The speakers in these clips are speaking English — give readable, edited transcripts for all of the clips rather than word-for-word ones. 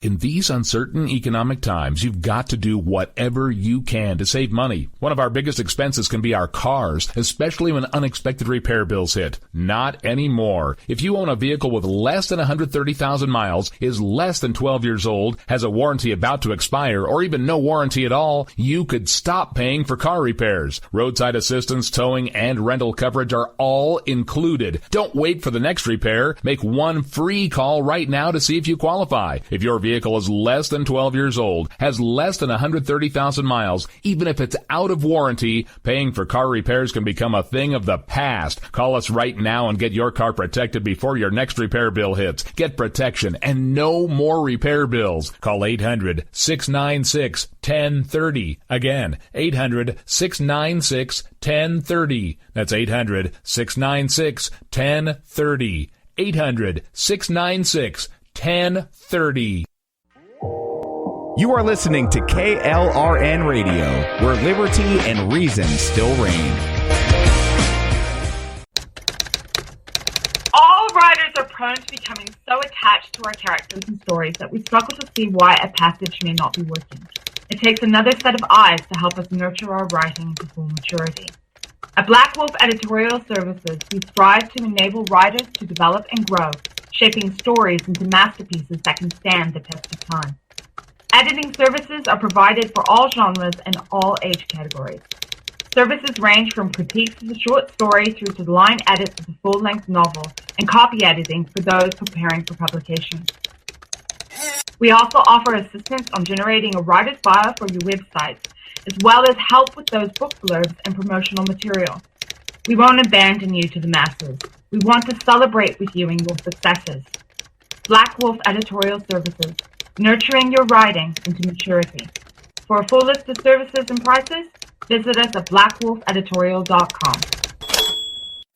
In these uncertain economic times, you've got to do whatever you can to save money. One of our biggest expenses can be our cars, especially when unexpected repair bills hit. Not anymore. If you own a vehicle with less than 130,000 miles, is less than 12 years old, has a warranty about to expire, or even no warranty at all, you could stop paying for car repairs. Roadside assistance, towing, and rental coverage are all included. Don't wait for the next repair. Make one free call right now to see if you qualify. If your vehicle is less than 12 years old, has less than 130,000 miles, even if it's out of warranty, paying for car repairs can become a thing of the past. Call us right now and get your car protected before your next repair bill hits. Get protection and no more repair bills. Call 800-696-1030. Again, 800-696-1030. That's 800-696-1030. 800-696-1030. You are listening to KLRN Radio, where liberty and reason still reign. All writers are prone to becoming so attached to our characters and stories that we struggle to see why a passage may not be working. It takes another set of eyes to help us nurture our writing to full maturity. At Black Wolf Editorial Services, we strive to enable writers to develop and grow, shaping stories into masterpieces that can stand the test of time. Editing services are provided for all genres and all age categories. Services range from critiques of the short story through to the line edits of the full-length novel and copy editing for those preparing for publication. We also offer assistance on generating a writer's bio for your websites, as well as help with those book blurbs and promotional material. We won't abandon you to the masses. We want to celebrate with you in your successes. Black Wolf Editorial Services, nurturing your writing into maturity. For a full list of services and prices, visit us at blackwolfeditorial.com.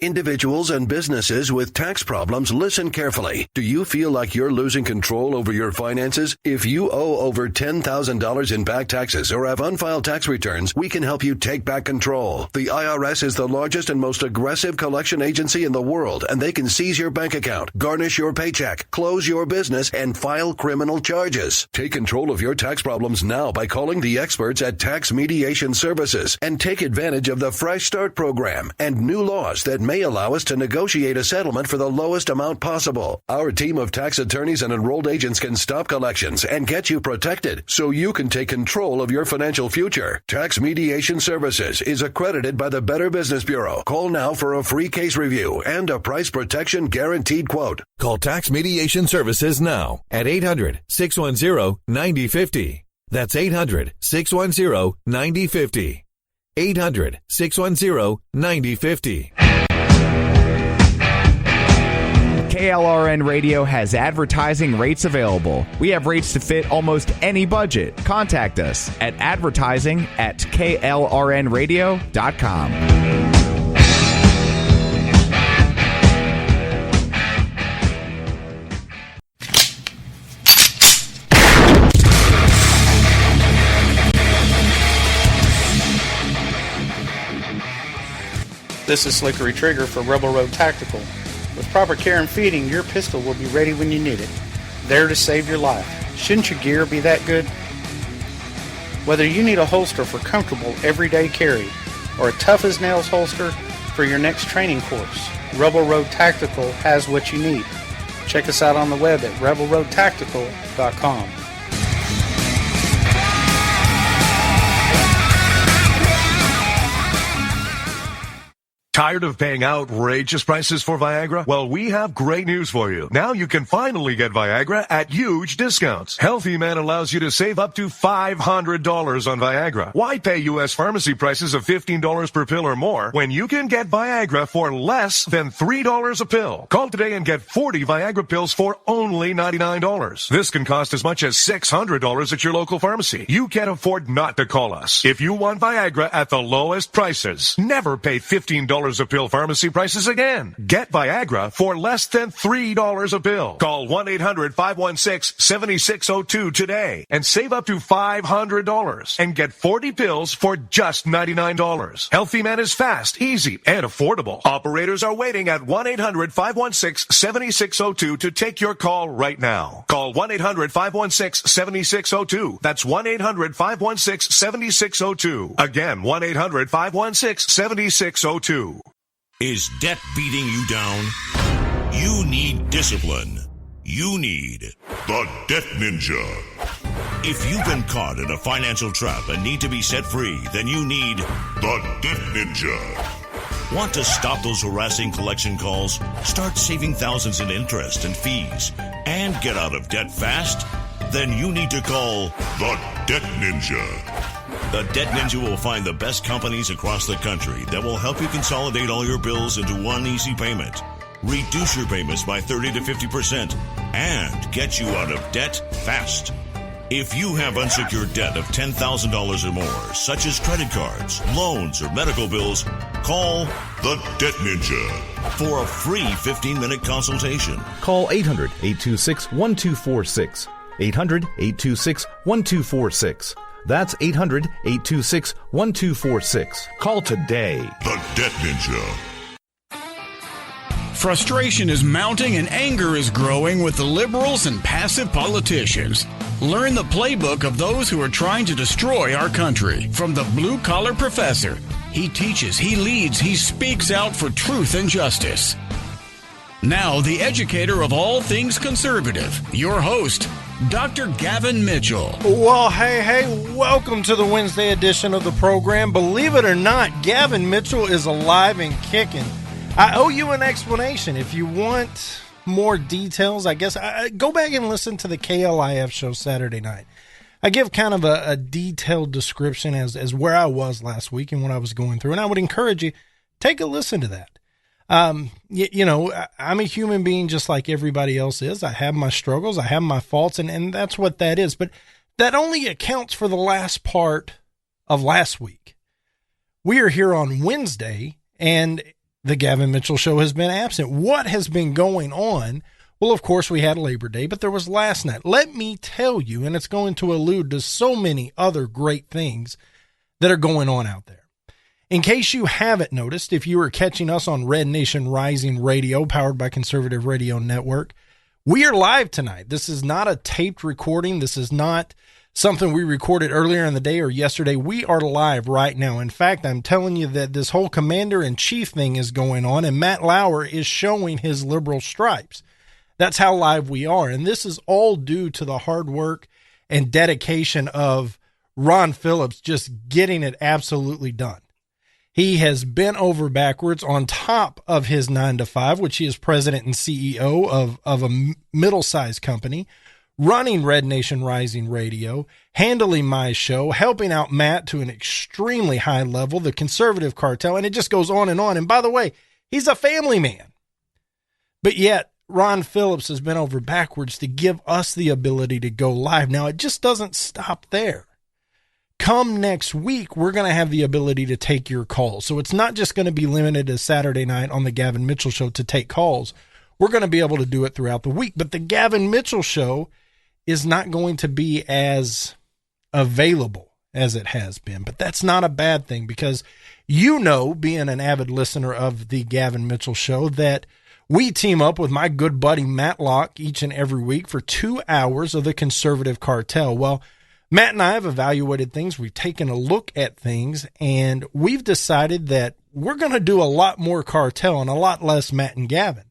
Individuals and businesses with tax problems, listen carefully. Do you feel like you're losing control over your finances? If you owe over $10,000 in back taxes or have unfiled tax returns, we can help you take back control. The IRS is the largest and most aggressive collection agency in the world, and they can seize your bank account, garnish your paycheck, close your business, and file criminal charges. Take control of your tax problems now by calling the experts at Tax Mediation Services and take advantage of the Fresh Start program and new laws that may allow us to negotiate a settlement for the lowest amount possible. Our team of tax attorneys and enrolled agents can stop collections and get you protected so you can take control of your financial future. Tax Mediation Services is accredited by the Better Business Bureau. Call now for a free case review and a price protection guaranteed quote. Call Tax Mediation Services now at 800-610-9050. That's 800-610-9050. 800-610-9050. KLRN Radio has advertising rates available. We have rates to fit almost any budget. Contact us at advertising@klrnradio.com. This is Slickery Trigger for Rebel Road Tactical. With proper care and feeding, your pistol will be ready when you need it. There to save your life. Shouldn't your gear be that good? Whether you need a holster for comfortable everyday carry or a tough-as-nails holster for your next training course, Rebel Road Tactical has what you need. Check us out on the web at rebelroadtactical.com. Tired of paying outrageous prices for Viagra? Well, we have great news for you. Now you can finally get Viagra at huge discounts. Healthy Man allows you to save up to $500 on Viagra. Why pay U.S. pharmacy prices of $15 per pill or more when you can get Viagra for less than $3 a pill? Call today and get 40 Viagra pills for only $99. This can cost as much as $600 at your local pharmacy. You can't afford not to call us. If you want Viagra at the lowest prices, never pay $15 $3 a pill pharmacy prices again. Get Viagra for less than $3 a pill. Call 1-800-516-7602 today and save up to $500 and get 40 pills for just $99. Healthy Man is fast, easy, and affordable. Operators are waiting at 1-800-516-7602 to take your call right now. Call 1-800-516-7602. That's 1-800-516-7602. Again, 1-800-516-7602. Is debt beating you down? You need discipline. You need the Debt Ninja. If you've been caught in a financial trap and need to be set free, then you need the Debt Ninja. Want to stop those harassing collection calls? Start saving thousands in interest and fees and get out of debt fast? Then you need to call the Debt Ninja. The Debt Ninja will find the best companies across the country that will help you consolidate all your bills into one easy payment, reduce your payments by 30 to 50%, and get you out of debt fast. If you have unsecured debt of $10,000 or more, such as credit cards, loans, or medical bills, call the Debt Ninja for a free 15-minute consultation. Call 800-826-1246. 800-826-1246. That's 800-826-1246. Call today. The Debt Ninja. Frustration is mounting and anger is growing with the liberals and passive politicians. Learn the playbook of those who are trying to destroy our country. From the blue-collar professor, he teaches, he leads, he speaks out for truth and justice. Now, the educator of all things conservative, your host, Dr. Gavin Mitchell. Well, hey, welcome to the Wednesday edition of the program. Believe it or not, Gavin Mitchell is alive and kicking. I owe you an explanation. If you want more details, I guess, go back and listen to the KLIF show Saturday night. I give kind of a detailed description as where I was last week and what I was going through, and I would encourage you, take a listen to that. You know, I'm a human being just like everybody else is. I have my struggles, I have my faults, and that's what that is. But that only accounts for the last part of last week. We are here on Wednesday, and the Gavin Mitchell Show has been absent. What has been going on? Well, of course, we had Labor Day, but there was last night. Let me tell you, and it's going to allude to so many other great things that are going on out there. In case you haven't noticed, if you are catching us on Red Nation Rising Radio, powered by Conservative Radio Network, we are live tonight. This is not a taped recording. This is not something we recorded earlier in the day or yesterday. We are live right now. In fact, I'm telling you that this whole commander-in-chief thing is going on, and Matt Lauer is showing his liberal stripes. That's how live we are. And this is all due to the hard work and dedication of Ron Phillips just getting it absolutely done. He has bent over backwards on top of his 9-to-5, which he is president and CEO of a middle-sized company, running Red Nation Rising Radio, handling my show, helping out Matt to an extremely high level, the conservative cartel, and it just goes on. And by the way, he's a family man. But yet, Ron Phillips has been over backwards to give us the ability to go live. Now, it just doesn't stop there. Come next week, we're going to have the ability to take your calls. So it's not just going to be limited to Saturday night on the Gavin Mitchell Show to take calls. We're going to be able to do it throughout the week. But the Gavin Mitchell Show is not going to be as available as it has been. But that's not a bad thing because you know, being an avid listener of the Gavin Mitchell Show, that we team up with my good buddy Matt Locke each and every week for 2 hours of the conservative cartel. Well, Matt and I have evaluated things. We've taken a look at things, and we've decided that we're going to do a lot more cartel and a lot less Matt and Gavin.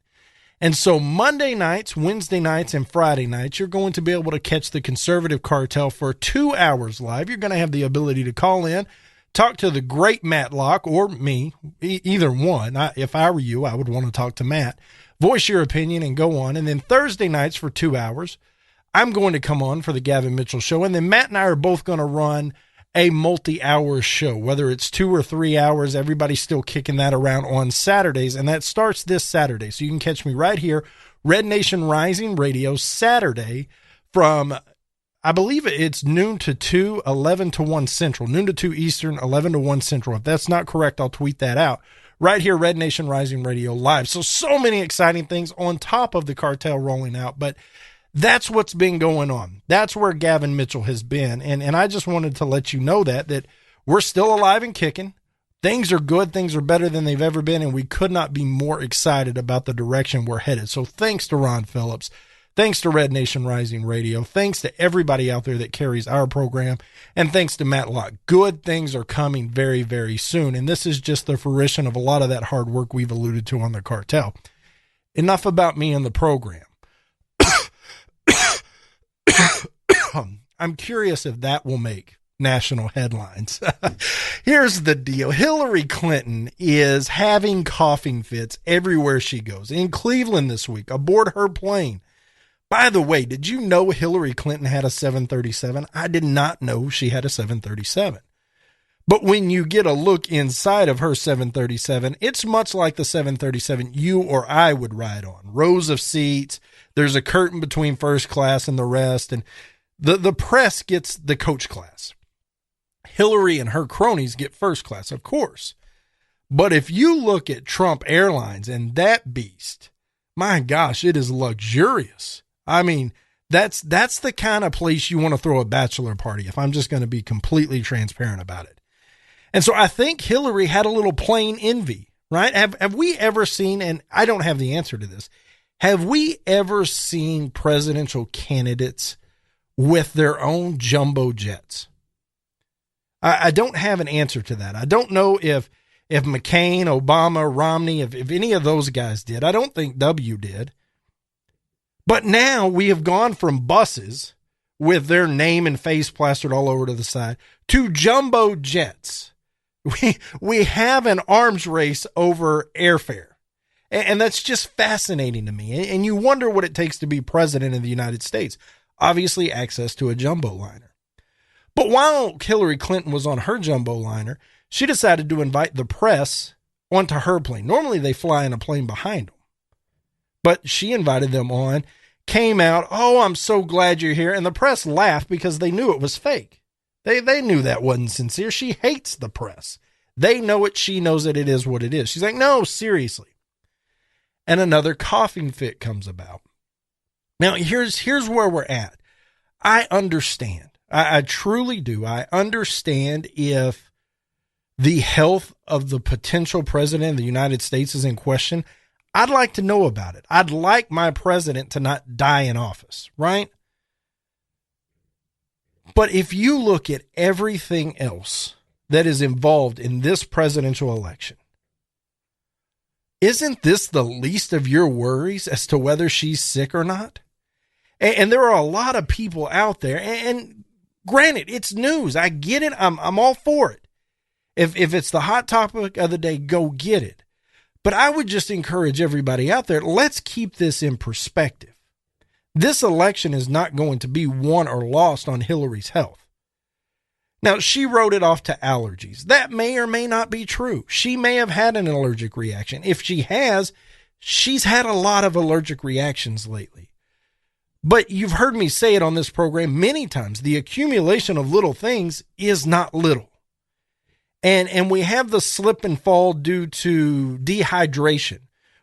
And so Monday nights, Wednesday nights, and Friday nights, you're going to be able to catch the conservative cartel for 2 hours live. You're going to have the ability to call in, talk to the great Matt Locke or me, either one. If I were you, I would want to talk to Matt. Voice your opinion and go on. And then Thursday nights for 2 hours, I'm going to come on for the Gavin Mitchell Show, and then Matt and I are both going to run a multi-hour show, whether it's 2 or 3 hours. Everybody's still kicking that around on Saturdays, and that starts this Saturday. So you can catch me right here, Red Nation Rising Radio, Saturday from, I believe it's noon to 2, 11 to 1 Central, noon to 2 Eastern, 11 to 1 Central. If that's not correct, I'll tweet that out. right here, Red Nation Rising Radio Live. So many exciting things on top of the cartel rolling out, but that's what's been going on. That's where Gavin Mitchell has been. And I just wanted to let you know that we're still alive and kicking. Things are good. Things are better than they've ever been. And we could not be more excited about the direction we're headed. So thanks to Ron Phillips. Thanks to Red Nation Rising Radio. Thanks to everybody out there that carries our program. And thanks to Matt Locke. Good things are coming very, very soon. And this is just the fruition of a lot of that hard work we've alluded to on the cartel. Enough about me and the program. I'm curious if that will make national headlines. Here's the deal. Hillary Clinton is having coughing fits everywhere she goes. In Cleveland this week, aboard her plane. By the way, did you know Hillary Clinton had a 737? I did not know she had a 737. But when you get a look inside of her 737, it's much like the 737 you or I would ride on. Rows of seats. There's a curtain between first class and the rest. And the press gets the coach class. Hillary and her cronies get first class, of course. But if you look at Trump Airlines and that beast, my gosh, it is luxurious. I mean, that's the kind of place you want to throw a bachelor party, if I'm just going to be completely transparent about it. And so I think Hillary had a little plane envy, right? Have we ever seen, and I don't have the answer to this, have we ever seen presidential candidates with their own jumbo jets? I don't have an answer to that. I don't know if McCain, Obama, Romney, if any of those guys did. I don't think W did. But now we have gone from buses with their name and face plastered all over to the side to jumbo jets. We have an arms race over airfare. And that's just fascinating to me. And you wonder what it takes to be president of the United States. Obviously, access to a jumbo liner. But while Hillary Clinton was on her jumbo liner, she decided to invite the press onto her plane. Normally, they fly in a plane behind them. But she invited them on, came out, "Oh, I'm so glad you're here." And the press laughed because they knew it was fake. They knew that wasn't sincere. She hates the press. They know it. She knows that it is what it is. She's like, "No, seriously." And another coughing fit comes about. Now, here's where we're at. I understand. I truly do. I understand if the health of the potential president of the United States is in question. I'd like to know about it. I'd like my president to not die in office, right? But if you look at everything else that is involved in this presidential election, isn't this the least of your worries as to whether she's sick or not? And there are a lot of people out there, and granted, it's news. I get it. I'm all for it. If it's the hot topic of the day, go get it. But I would just encourage everybody out there, let's keep this in perspective. This election is not going to be won or lost on Hillary's health. Now, she wrote it off to allergies. That may or may not be true. She may have had an allergic reaction. If she has, she's had a lot of allergic reactions lately. But you've heard me say it on this program many times. The accumulation of little things is not little. And we have the slip and fall due to dehydration,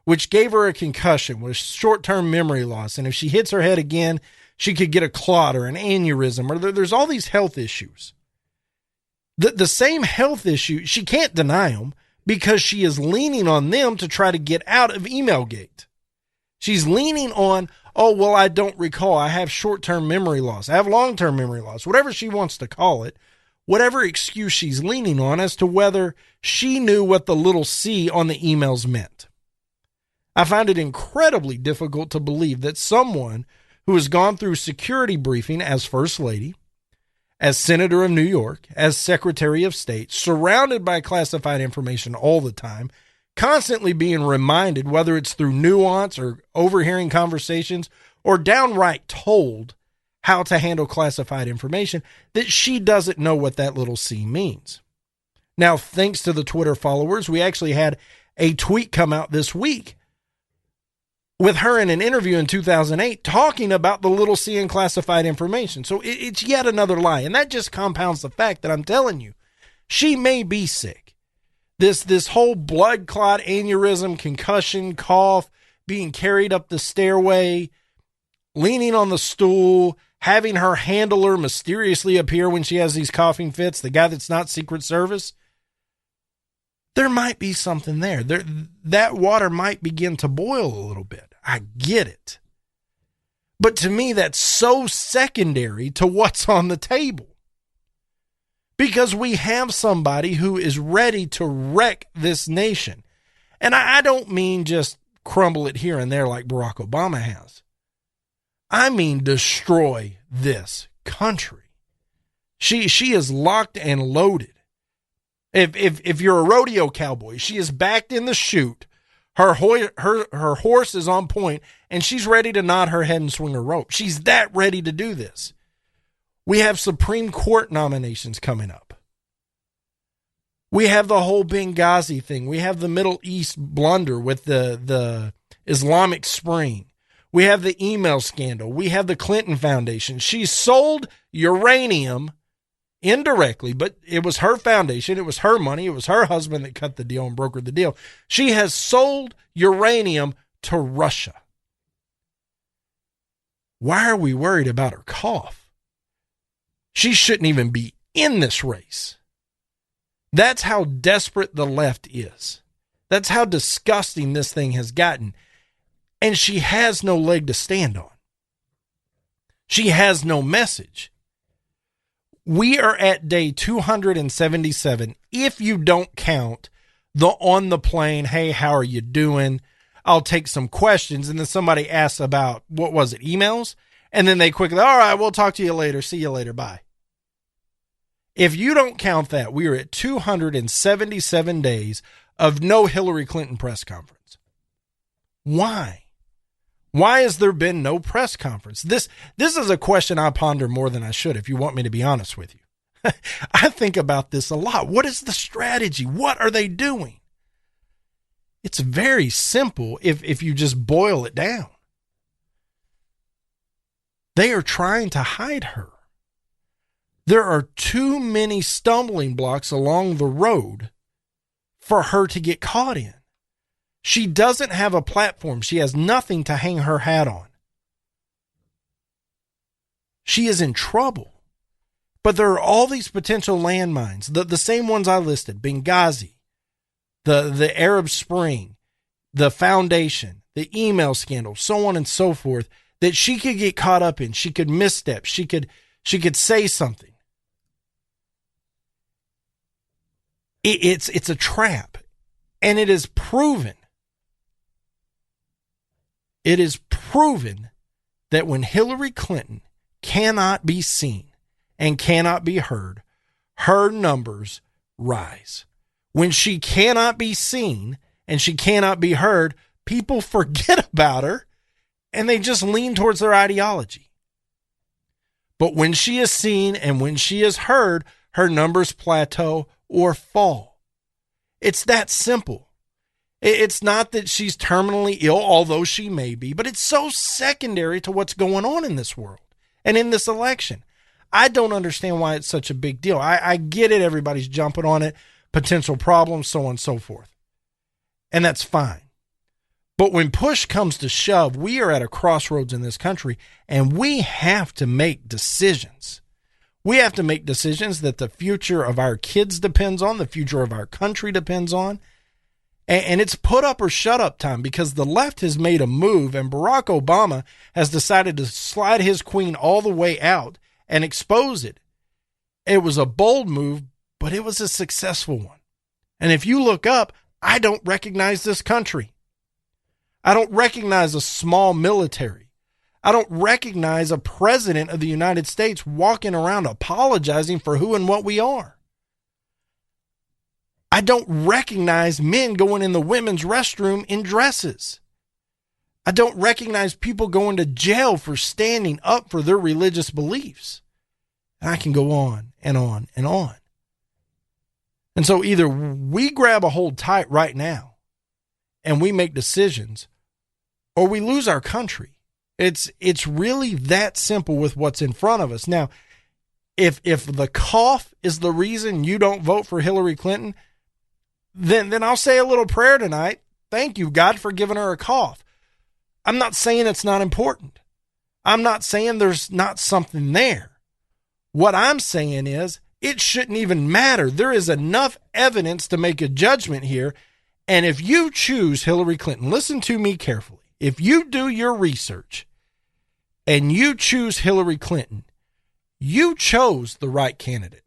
which gave her a concussion with short-term memory loss. And if she hits her head again, she could get a clot or an aneurysm, or there's all these health issues. The same health issue, she can't deny them because she is leaning on them to try to get out of Emailgate. She's leaning on, "Oh, well, I don't recall. I have short-term memory loss. I have long-term memory loss," whatever she wants to call it, whatever excuse she's leaning on as to whether she knew what the little C on the emails meant. I find it incredibly difficult to believe that someone who has gone through security briefing as First Lady, as Senator of New York, as Secretary of State, surrounded by classified information all the time, constantly being reminded, whether it's through nuance or overhearing conversations or downright told how to handle classified information, that she doesn't know what that little C means. Now, thanks to the Twitter followers, we actually had a tweet come out this week with her in an interview in 2008 talking about the little C in classified information. So it's yet another lie. And that just compounds the fact that I'm telling you, she may be sick. This whole blood clot, aneurysm, concussion, cough, being carried up the stairway, leaning on the stool, having her handler mysteriously appear when she has these coughing fits, the guy that's not Secret Service, there might be something there. That water might begin to boil a little bit. I get it. But to me, that's so secondary to what's on the table. Because we have somebody who is ready to wreck this nation. And I don't mean just crumble it here and there like Barack Obama has. I mean destroy this country. She is locked and loaded. If you're a rodeo cowboy, she is backed in the chute. Her horse is on point, and she's ready to nod her head and swing her rope. She's that ready to do this. We have Supreme Court nominations coming up. We have the whole Benghazi thing. We have the Middle East blunder with the Islamic Spring. We have the email scandal. We have the Clinton Foundation. She sold uranium indirectly, but it was her foundation. It was her money. It was her husband that cut the deal and brokered the deal. She has sold uranium to Russia. Why are we worried about her cough? She shouldn't even be in this race. That's how desperate the left is. That's how disgusting this thing has gotten. And she has no leg to stand on. She has no message. We are at day 277. If you don't count the on the plane, hey, how are you doing? I'll take some questions. And then somebody asks about, what was it, emails? And then they quickly, all right, we'll talk to you later. See you later. Bye. If you don't count that, we are at 277 days of no Hillary Clinton press conference. Why? Why has there been no press conference? This is a question I ponder more than I should, if you want me to be honest with you. I think about this a lot. What is the strategy? What are they doing? It's very simple if you just boil it down. They are trying to hide her. There are too many stumbling blocks along the road for her to get caught in. She doesn't have a platform. She has nothing to hang her hat on. She is in trouble. But there are all these potential landmines, the same ones I listed, Benghazi, the Arab Spring, the foundation, the email scandal, so on and so forth, that she could get caught up in. She could misstep. She could say something. It's a trap. And it is proven. It is proven that when Hillary Clinton cannot be seen and cannot be heard, her numbers rise. When she cannot be seen and she cannot be heard, people forget about her and they just lean towards their ideology. But when she is seen and when she is heard, her numbers plateau or fall. It's that simple. It's not that she's terminally ill, although she may be, but it's so secondary to what's going on in this world and in this election. I don't understand why it's such a big deal. I get it. Everybody's jumping on it, potential problems, so on and so forth. And that's fine. But when push comes to shove, we are at a crossroads in this country, and we have to make decisions. We have to make decisions that the future of our kids depends on, the future of our country depends on. And it's put up or shut up time, because the left has made a move, and Barack Obama has decided to slide his queen all the way out and expose it. It was a bold move, but it was a successful one. And if you look up, I don't recognize this country. I don't recognize a small military. I don't recognize a president of the United States walking around apologizing for who and what we are. I don't recognize men going in the women's restroom in dresses. I don't recognize people going to jail for standing up for their religious beliefs. And I can go on and on and on. And so either we grab a hold tight right now and we make decisions, or we lose our country. It's really that simple with what's in front of us. Now, if the cough is the reason you don't vote for Hillary Clinton, then I'll say a little prayer tonight. Thank you, God, for giving her a cough. I'm not saying it's not important. I'm not saying there's not something there. What I'm saying is it shouldn't even matter. There is enough evidence to make a judgment here. And if you choose Hillary Clinton, listen to me carefully. If you do your research and you choose Hillary Clinton, you chose the right candidate.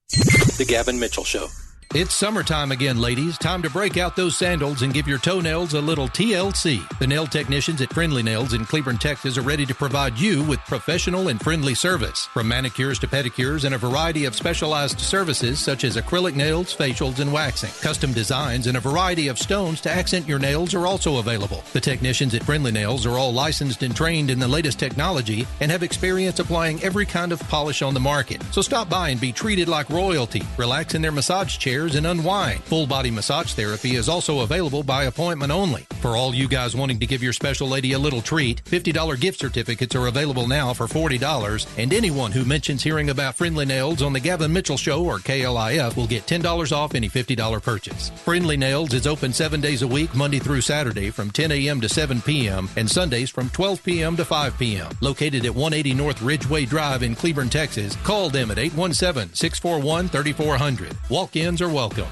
The Gavin Mitchell Show. It's summertime again, ladies. Time to break out those sandals and give your toenails a little TLC. The nail technicians at Friendly Nails in Cleburne, Texas are ready to provide you with professional and friendly service. From manicures to pedicures and a variety of specialized services such as acrylic nails, facials, and waxing. Custom designs and a variety of stones to accent your nails are also available. The technicians at Friendly Nails are all licensed and trained in the latest technology and have experience applying every kind of polish on the market. So stop by and be treated like royalty. Relax in their massage chairs and unwind. Full body massage therapy is also available by appointment only. For all you guys wanting to give your special lady a little treat, $50 gift certificates are available now for $40, and anyone who mentions hearing about Friendly Nails on the Gavin Mitchell Show or KLIF will get $10 off any $50 purchase. Friendly Nails is open 7 days a week, Monday through Saturday from 10 a.m. to 7 p.m. and Sundays from 12 p.m. to 5 p.m. Located at 180 North Ridgeway Drive in Cleburne, Texas. Call them at 817-641-3400. Walk-ins are welcome.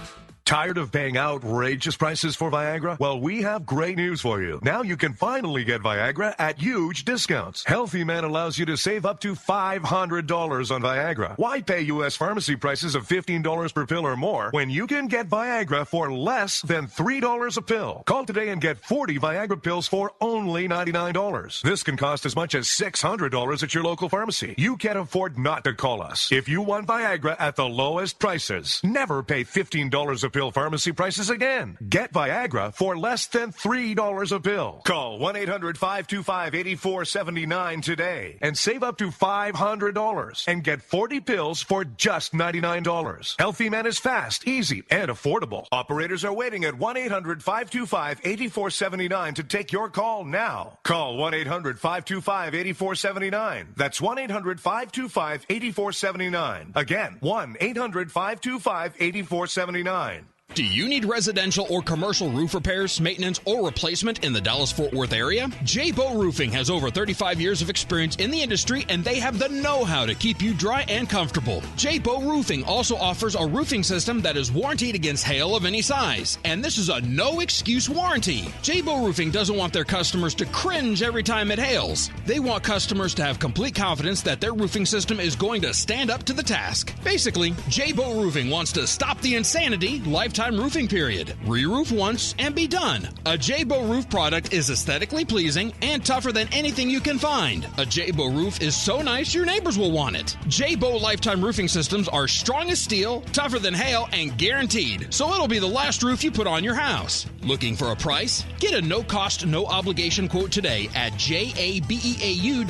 Tired of paying outrageous prices for Viagra? Well, we have great news for you. Now you can finally get Viagra at huge discounts. Healthy Man allows you to save up to $500 on Viagra. Why pay U.S. pharmacy prices of $15 per pill or more when you can get Viagra for less than $3 a pill? Call today and get 40 Viagra pills for only $99. This can cost as much as $600 at your local pharmacy. You can't afford not to call us. If you want Viagra at the lowest prices, never pay $15 a pill pharmacy prices again. Get Viagra for less than $3 a pill. Call 1-800-525-8479 today and save up to $500 and get 40 pills for just $99. Healthy Man is fast, easy, and affordable. Operators are waiting at 1-800-525-8479 to take your call now. Call 1-800-525-8479. That's 1-800-525-8479. Again, 1-800-525-8479. Do you need residential or commercial roof repairs, maintenance, or replacement in the Dallas-Fort Worth area? J-Bow Roofing has over 35 years of experience in the industry, and they have the know-how to keep you dry and comfortable. J-Bow Roofing also offers a roofing system that is warranted against hail of any size, and this is a no-excuse warranty. J-Bow Roofing doesn't want their customers to cringe every time it hails. They want customers to have complete confidence that their roofing system is going to stand up to the task. Basically, J-Bow Roofing wants to stop the insanity, lifetime roofing period. Re-roof once and be done. A J-Bow roof product is aesthetically pleasing and tougher than anything you can find. A J-Bow roof is so nice your neighbors will want it. J-Bow lifetime roofing systems are strong as steel, tougher than hail, and guaranteed. So it'll be the last roof you put on your house. Looking for a price? Get a no-cost, no-obligation quote today at jabeau.com.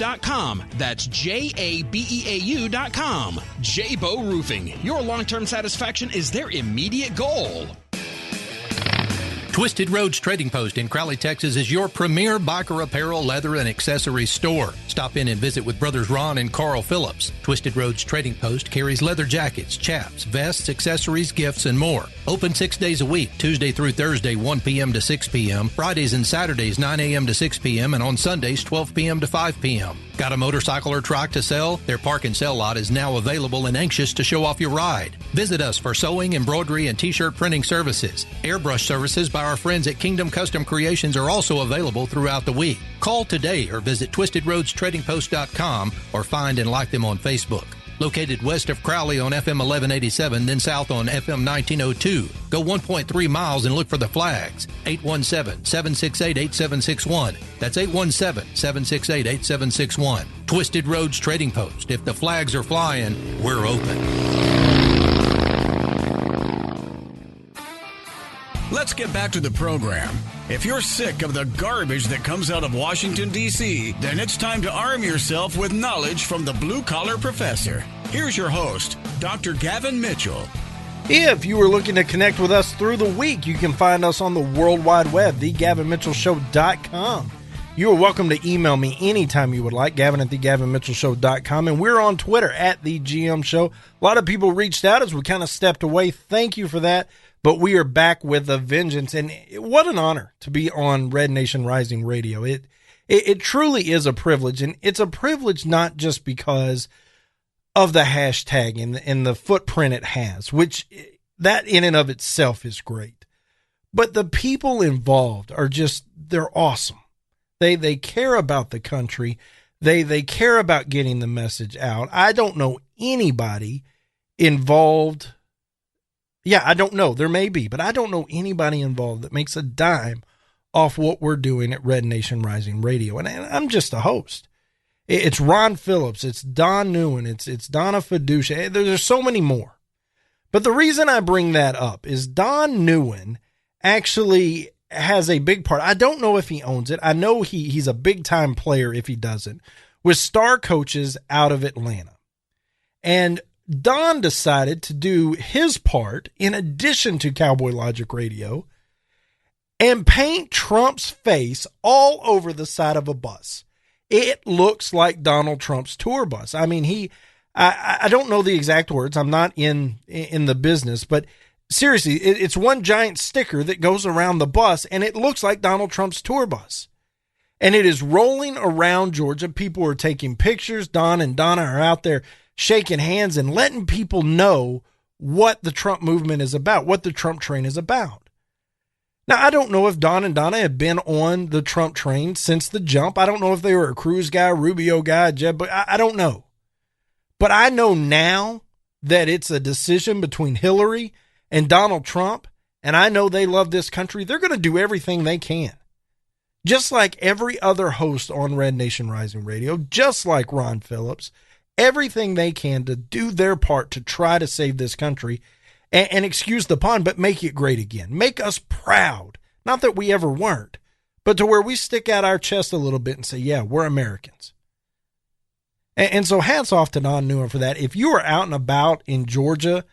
That's jabeau.com. J-Bow Roofing. Your long-term satisfaction is their immediate goal. Twisted Roads Trading Post in Crowley, Texas is your premier biker apparel, leather, and accessories store. Stop in and visit with Brothers Ron and Carl Phillips. Twisted Roads Trading Post carries leather jackets, chaps, vests, accessories, gifts, and more. Open 6 days a week, Tuesday through Thursday, 1 p.m. to 6 p.m., Fridays and Saturdays, 9 a.m. to 6 p.m., and on Sundays, 12 p.m. to 5 p.m. Got a motorcycle or truck to sell? Their park and sell lot is now available and anxious to show off your ride. Visit us for sewing, embroidery, and t-shirt printing services. Airbrush services by our friends at Kingdom Custom Creations are also available throughout the week. Call today or visit twistedroadstradingpost.com or find and like them on Facebook. Located west of Crowley on FM 1187, then south on FM 1902. Go 1.3 miles and look for the flags. 817-768-8761. That's 817-768-8761. Twisted Roads Trading Post. If the flags are flying, we're open. Let's get back to the program. If you're sick of the garbage that comes out of Washington, D.C., then it's time to arm yourself with knowledge from the Blue Collar Professor. Here's your host, Dr. Gavin Mitchell. If you are looking to connect with us through the week, you can find us on the World Wide Web, thegavinmitchellshow.com. You are welcome to email me anytime you would like, Gavin at thegavinmitchellshow.com. And we're on Twitter at The GM Show. A lot of people reached out as we kind of stepped away. Thank you for that. but we are back with a vengeance. And what an honor to be on Red Nation Rising Radio. It truly is a privilege, and it's a privilege not just because of the hashtag and the footprint it has, which that in and of itself is great. But the people involved are they're awesome. They care about the country. They care about getting the message out. I don't know anybody involved. Yeah, I don't know. There may be, but I don't know anybody involved that makes a dime off what we're doing at Red Nation Rising Radio. And I'm just a host. It's Ron Phillips. It's Don Newen. It's Donna Fiducia. There's so many more. But the reason I bring that up is Don Newen actually has a big part. I don't know if he owns it. I know he's a big-time player if he doesn't, with Star Coaches out of Atlanta. And Don decided to do his part, in addition to Cowboy Logic Radio, and paint Trump's face all over the side of a bus. It looks like Donald Trump's tour bus. I mean, I don't know the exact words. I'm not in the business, but seriously, it's one giant sticker that goes around the bus, and it looks like Donald Trump's tour bus. And it is rolling around Georgia. People are taking pictures. Don and Donna are out there shaking hands and letting people know what the Trump movement is about, what the Trump train is about. Now, I don't know if Don and Donna have been on the Trump train since the jump. I don't know if they were a Cruz guy, Rubio guy, Jeb, but I don't know. But I know now that it's a decision between Hillary and Donald Trump, and I know they love this country. They're going to do everything they can. Just like every other host on Red Nation Rising Radio, just like Ron Phillips, everything they can to do their part to try to save this country and excuse the pun, but make it great again. Make us proud. Not that we ever weren't, but to where we stick out our chest a little bit and say, yeah, we're Americans. And so hats off to Don Newen for that. If you are out and about in Georgia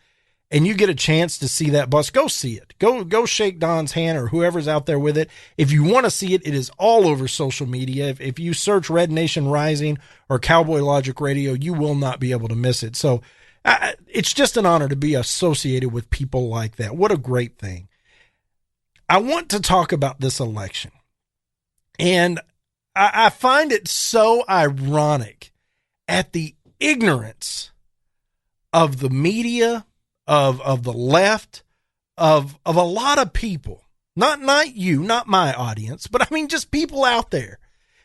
and you get a chance to see that bus, go see it. Go shake Don's hand or whoever's out there with it. If you want to see it, it is all over social media. If you search Red Nation Rising or Cowboy Logic Radio, you will not be able to miss it. So it's just an honor to be associated with people like that. What a great thing. I want to talk about this election. And I find it so ironic at the ignorance of the media, of the left, of a lot of people, not you, not my audience, but I mean just people out there.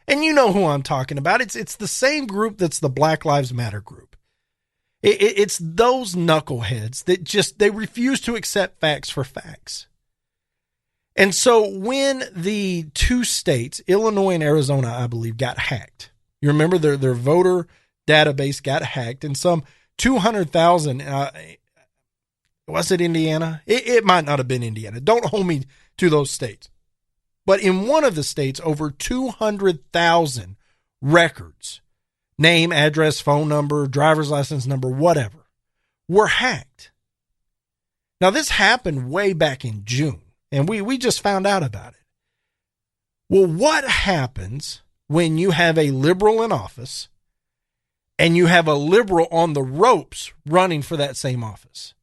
And you know who I'm talking about. It's the same group that's the Black Lives Matter group. It's those knuckleheads that they refuse to accept facts for facts. And so when the two states, Illinois and Arizona, I believe, got hacked, you remember their voter database got hacked, and some 200,000, was it Indiana? It might not have been Indiana. Don't hold me to those states. But in one of the states, over 200,000 records, name, address, phone number, driver's license number, whatever, were hacked. Now, this happened way back in June, and we just found out about it. Well, what happens when you have a liberal in office and you have a liberal on the ropes running for that same office?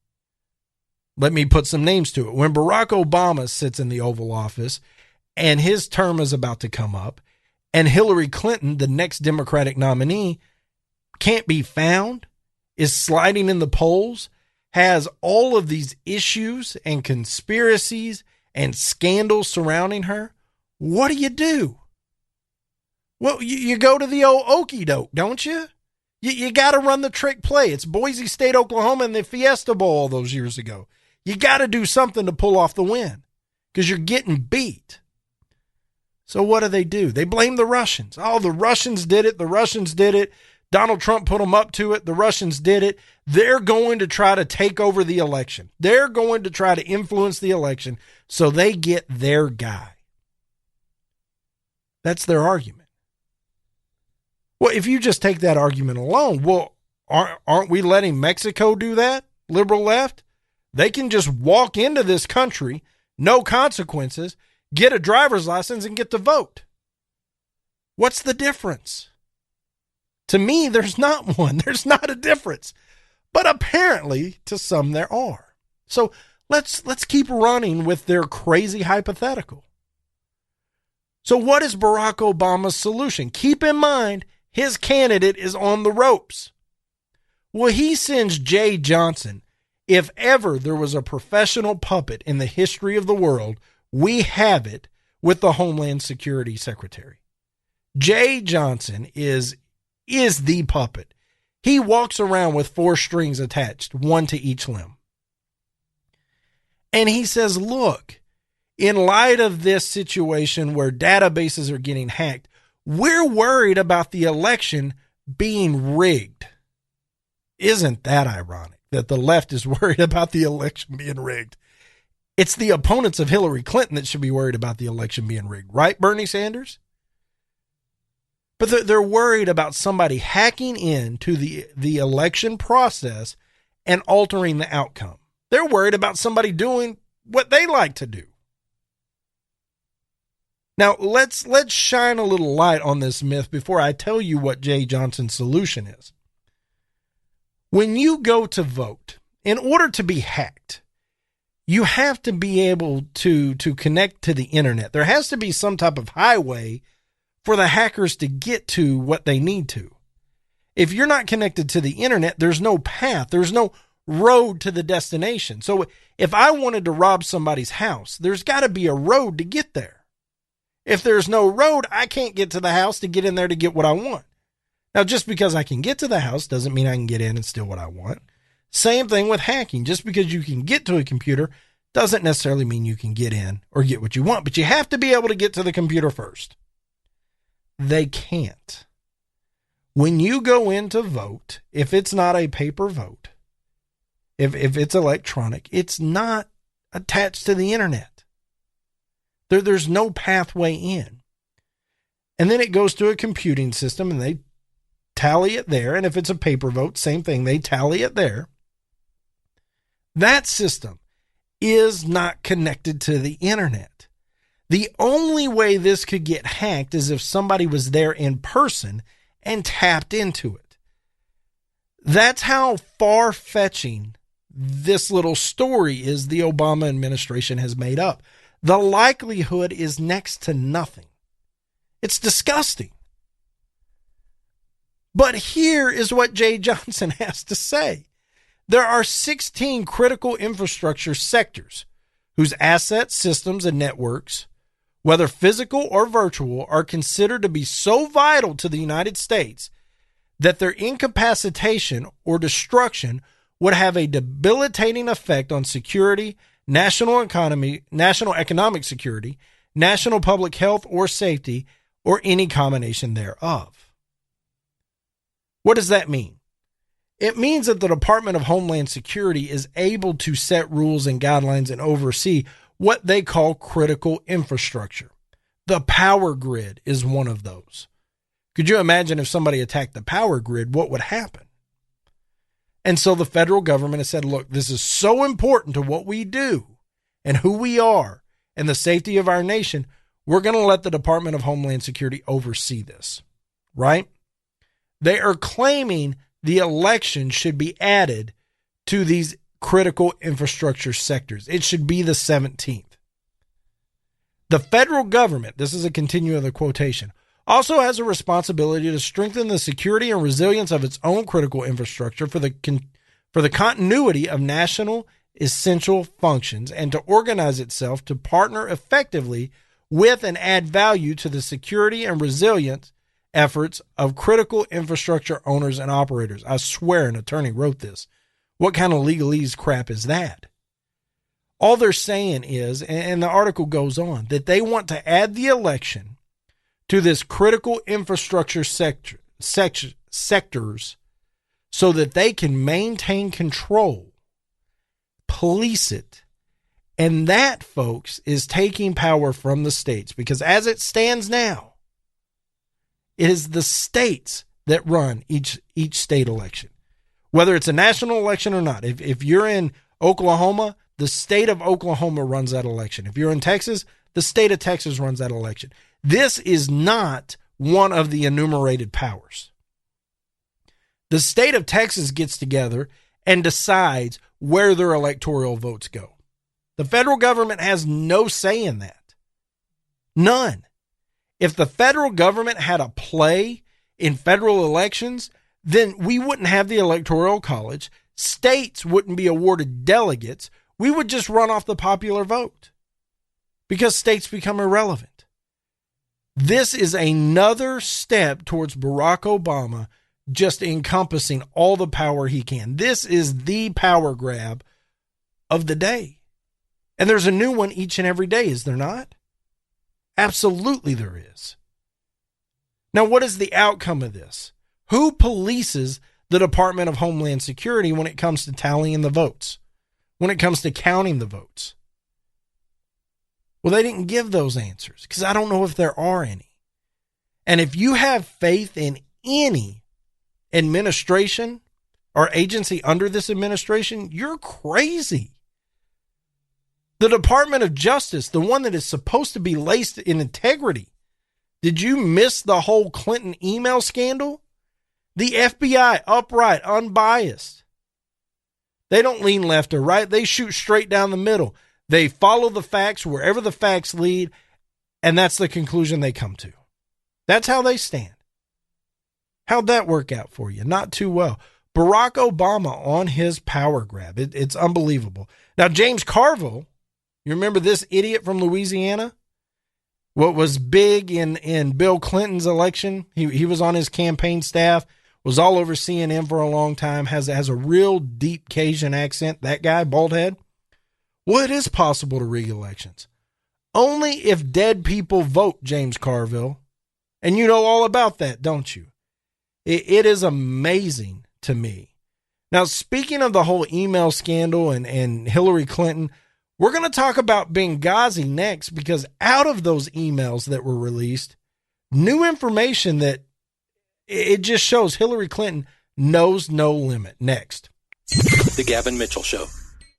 Let me put some names to it. When Barack Obama sits in the Oval Office and his term is about to come up, and Hillary Clinton, the next Democratic nominee, can't be found, is sliding in the polls, has all of these issues and conspiracies and scandals surrounding her, what do? Well, you go to the old okey doke, don't you? You got to run the trick play. It's Boise State, Oklahoma, and the Fiesta Bowl all those years ago. You got to do something to pull off the win because you're getting beat. So what do? They blame the Russians. Oh, the Russians did it. The Russians did it. Donald Trump put them up to it. The Russians did it. They're going to try to take over the election. They're going to try to influence the election so they get their guy. That's their argument. Well, if you just take that argument alone, well, aren't we letting Mexico do that? Liberal left? They can just walk into this country, no consequences, get a driver's license, and get to vote. What's the difference? To me, there's not one. There's not a difference. But apparently, to some, there are. So Let's keep running with their crazy hypothetical. So what is Barack Obama's solution? Keep in mind, his candidate is on the ropes. Well, he sends Jay Johnson. If ever there was a professional puppet in the history of the world, we have it with the Homeland Security Secretary. Jay Johnson is the puppet. He walks around with 4 strings attached, 1 to each limb. And he says, look, in light of this situation where databases are getting hacked, we're worried about the election being rigged. Isn't that ironic that the left is worried about the election being rigged? It's the opponents of Hillary Clinton that should be worried about the election being rigged, right, Bernie Sanders? But they're worried about somebody hacking into the election process and altering the outcome. They're worried about somebody doing what they like to do. Now, let's shine a little light on this myth before I tell you what Jay Johnson's solution is. When you go to vote, in order to be hacked, you have to be able to connect to the internet. There has to be some type of highway for the hackers to get to what they need to. If you're not connected to the internet, there's no path. There's no road to the destination. So if I wanted to rob somebody's house, there's got to be a road to get there. If there's no road, I can't get to the house to get in there to get what I want. Now, just because I can get to the house doesn't mean I can get in and steal what I want. Same thing with hacking. Just because you can get to a computer doesn't necessarily mean you can get in or get what you want, but you have to be able to get to the computer first. They can't. When you go in to vote, if it's not a paper vote, if it's electronic, it's not attached to the internet. There's no pathway in. And then it goes to a computing system and they tally it there. And if it's a paper vote, same thing, they tally it there. That system is not connected to the internet. The only way this could get hacked is if somebody was there in person and tapped into it. That's how far-fetching this little story is the Obama administration has made up. The likelihood is next to nothing. It's disgusting. But here is what Jay Johnson has to say. There are 16 critical infrastructure sectors whose assets, systems, and networks, whether physical or virtual, are considered to be so vital to the United States that their incapacitation or destruction would have a debilitating effect on security, national economy, national economic security, national public health or safety, or any combination thereof. What does that mean? It means that the Department of Homeland Security is able to set rules and guidelines and oversee what they call critical infrastructure. The power grid is one of those. Could you imagine if somebody attacked the power grid, what would happen? And so the federal government has said, look, this is so important to what we do and who we are and the safety of our nation, we're going to let the Department of Homeland Security oversee this, right? They are claiming the election should be added to these critical infrastructure sectors. It should be the 17th. The federal government, this is a continue of the quotation, also has a responsibility to strengthen the security and resilience of its own critical infrastructure for the continuity of national essential functions and to organize itself to partner effectively with and add value to the security and resilience efforts of critical infrastructure owners and operators. I swear an attorney wrote this. What kind of legalese crap is that? All they're saying is, and the article goes on, that they want to add the election to this critical infrastructure sectors so that they can maintain control, police it. And that, folks, is taking power from the states, because as it stands now, it is the states that run each state election, whether it's a national election or not. If you're in Oklahoma, the state of Oklahoma runs that election. If you're in Texas, the state of Texas runs that election. This is not one of the enumerated powers. The state of Texas gets together and decides where their electoral votes go. The federal government has no say in that. None. If the federal government had a play in federal elections, then we wouldn't have the Electoral College. States wouldn't be awarded delegates. We would just run off the popular vote because states become irrelevant. This is another step towards Barack Obama just encompassing all the power he can. This is the power grab of the day. And there's a new one each and every day, is there not? Absolutely there is. Now, what is the outcome of this? Who polices the Department of Homeland Security when it comes to tallying the votes? When it comes to counting the votes? Well, they didn't give those answers because I don't know if there are any. And if you have faith in any administration or agency under this administration, you're crazy. The Department of Justice, the one that is supposed to be laced in integrity. Did you miss the whole Clinton email scandal? The FBI, upright, unbiased. They don't lean left or right. They shoot straight down the middle. They follow the facts wherever the facts lead, and that's the conclusion they come to. That's how they stand. How'd that work out for you? Not too well. Barack Obama on his power grab. It's unbelievable. Now, James Carville, you remember this idiot from Louisiana? What was big in Bill Clinton's election? He was on his campaign staff, was all over CNN for a long time, has a real deep Cajun accent, that guy, bald head. Well, it is possible to rig elections. Only if dead people vote, James Carville. And you know all about that, don't you? It is amazing to me. Now, speaking of the whole email scandal and Hillary Clinton, we're going to talk about Benghazi next because out of those emails that were released, new information that it just shows Hillary Clinton knows no limit. Next. The Gavin Mitchell Show.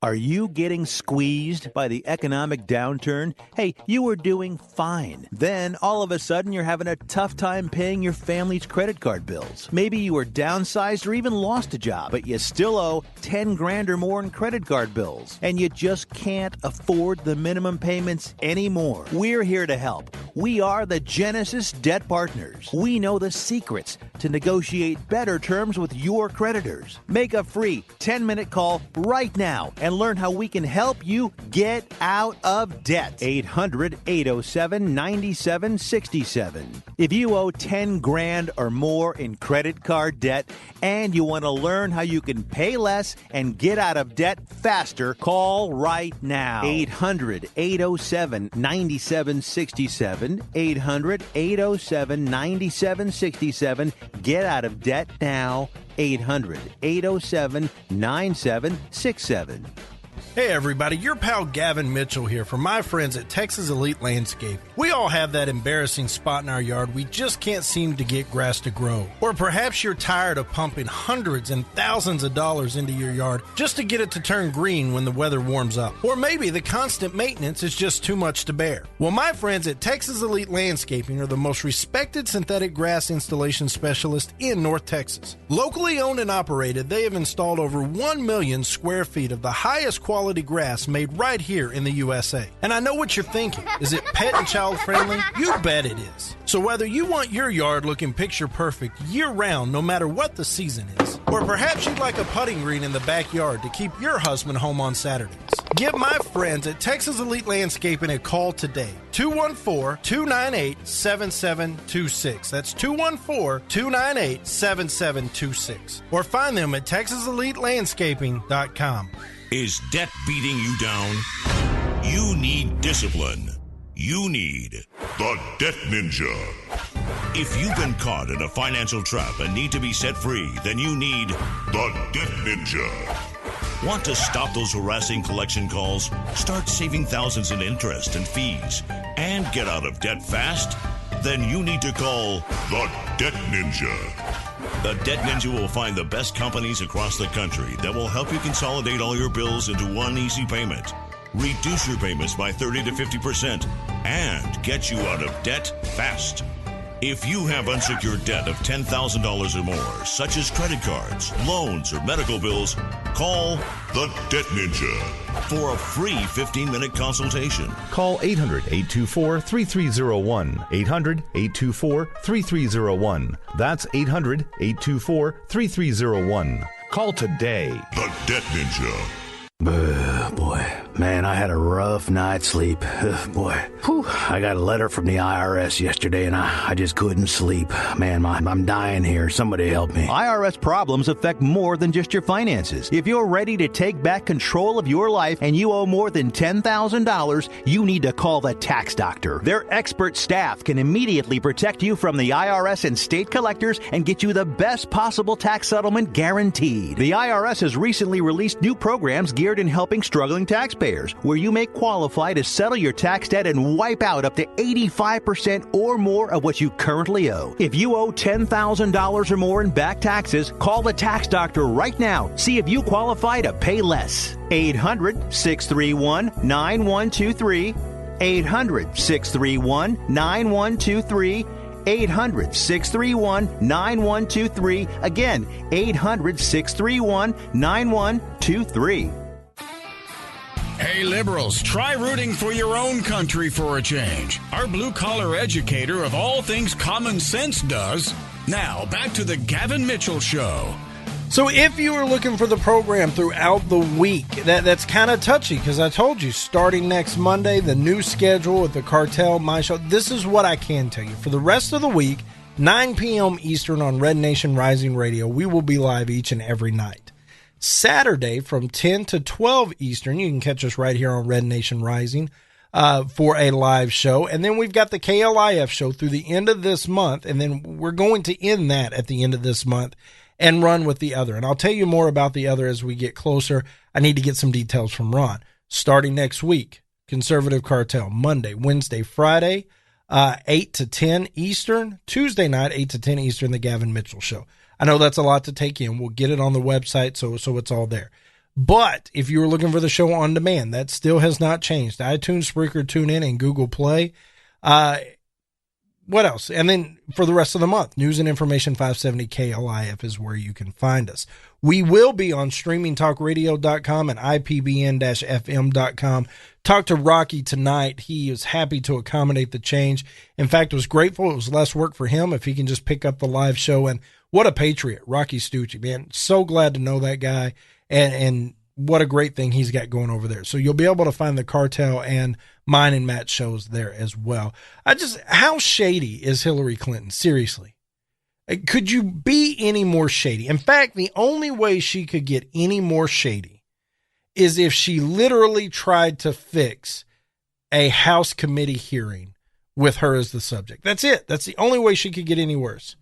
Are you getting squeezed by the economic downturn? Hey, you were doing fine. Then, all of a sudden, you're having a tough time paying your family's credit card bills. Maybe you were downsized or even lost a job, but you still owe 10 grand or more in credit card bills, and you just can't afford the minimum payments anymore. We're here to help. We are the Genesis Debt Partners. We know the secrets to negotiate better terms with your creditors. Make a free 10-minute call right now and learn how we can help you get out of debt. 800-807-9767. If you owe 10 grand or more in credit card debt and you want to learn how you can pay less and get out of debt faster, call right now. 800-807-9767. 800-807-9767. Get out of debt now. 800-807-9767. Hey everybody, your pal Gavin Mitchell here from my friends at Texas Elite Landscape. We all have that embarrassing spot in our yard we just can't seem to get grass to grow. Or perhaps you're tired of pumping hundreds and thousands of dollars into your yard just to get it to turn green when the weather warms up. Or maybe the constant maintenance is just too much to bear. Well, my friends at Texas Elite Landscaping are the most respected synthetic grass installation specialist in North Texas. Locally owned and operated, they have installed over 1 million square feet of the highest quality grass made right here in the USA. And I know what you're thinking. Is it pet and child friendly? You bet it is. So whether you want your yard looking picture perfect year round, no matter what the season is, or perhaps you'd like a putting green in the backyard to keep your husband home on Saturdays, give my friends at Texas Elite Landscaping a call today. 214-298-7726. That's 214-298-7726. Or find them at TexasEliteLandscaping.com. Is debt beating you down? You need discipline. You need the Debt Ninja. If you've been caught in a financial trap and need to be set free, then you need the Debt Ninja. Want to stop those harassing collection calls? Start saving thousands in interest and fees and get out of debt fast? Then you need to call the Debt Ninja. The Debt Ninja will find the best companies across the country that will help you consolidate all your bills into one easy payment, reduce your payments by 30 to 50%, and get you out of debt fast. If you have unsecured debt of $10,000 or more, such as credit cards, loans, or medical bills, call the Debt Ninja for a free 15-minute consultation. Call 800-824-3301. 800-824-3301. That's 800-824-3301. Call today. The Debt Ninja. Boy, man, I had a rough night's sleep. Boy, I got a letter from the IRS yesterday, and I just couldn't sleep. Man, I'm dying here. Somebody help me. IRS problems affect more than just your finances. If you're ready to take back control of your life and you owe more than $10,000, you need to call the tax doctor. Their expert staff can immediately protect you from the IRS and state collectors and get you the best possible tax settlement guaranteed. The IRS has recently released new programs geared in helping struggling taxpayers, where you may qualify to settle your tax debt and wipe out up to 85% or more of what you currently owe. If you owe $10,000 or more in back taxes, call the tax doctor right now. See if you qualify to pay less. 800-631-9123. 800-631-9123. 800-631-9123. Again, 800-631-9123. Hey, liberals, try rooting for your own country for a change. Our blue-collar educator of all things common sense does. Now, back to the Gavin Mitchell Show. So if you were looking for the program throughout the week, that's kind of touchy because I told you, starting next Monday, the new schedule with the Cartel, my show, this is what I can tell you. For the rest of the week, 9 p.m. Eastern on Red Nation Rising Radio, we will be live each and every night. Saturday from 10 to 12 Eastern, you can catch us right here on Red Nation Rising for a live show. And then we've got the KLIF show through the end of this month, and then we're going to end that at the end of this month and run with the other. And I'll tell you more about the other as we get closer. I need to get some details from Ron. Starting next week, Conservative Cartel, Monday, Wednesday, Friday, 8 to 10 Eastern. Tuesday night, 8 to 10 Eastern, the Gavin Mitchell Show. I know that's a lot to take in. We'll get it on the website, so it's all there. But if you were looking for the show on demand, that still has not changed. iTunes, Spreaker, TuneIn, and Google Play. What else? And then for the rest of the month, News and Information 570 KLIF is where you can find us. We will be on streamingtalkradio.com and IPBN-FM.com. Talked to Rocky tonight. He is happy to accommodate the change. In fact, was grateful. It was less work for him if he can just pick up the live show. And what a patriot, Rocky Stucci, man. So glad to know that guy. And what a great thing he's got going over there. So you'll be able to find the Cartel and mine and Matt's shows there as well. How shady is Hillary Clinton? Seriously. Could you be any more shady? In fact, the only way she could get any more shady is if she literally tried to fix a House committee hearing with her as the subject. That's it. That's the only way she could get any worse.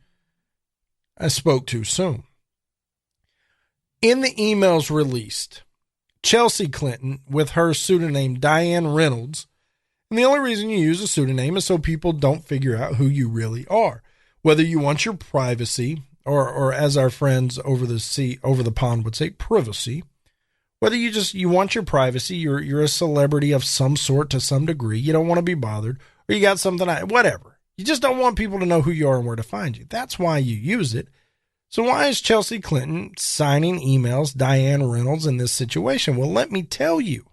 I spoke too soon. In the emails released, Chelsea Clinton, with her pseudonym Diane Reynolds, and the only reason you use a pseudonym is so people don't figure out who you really are. Whether you want your privacy, or as our friends over the pond would say, privacy. Whether you want your privacy, you're a celebrity of some sort to some degree, you don't want to be bothered, or you got something, whatever. You just don't want people to know who you are and where to find you. That's why you use it. So why is Chelsea Clinton signing emails Diane Reynolds in this situation? Well, let me tell you.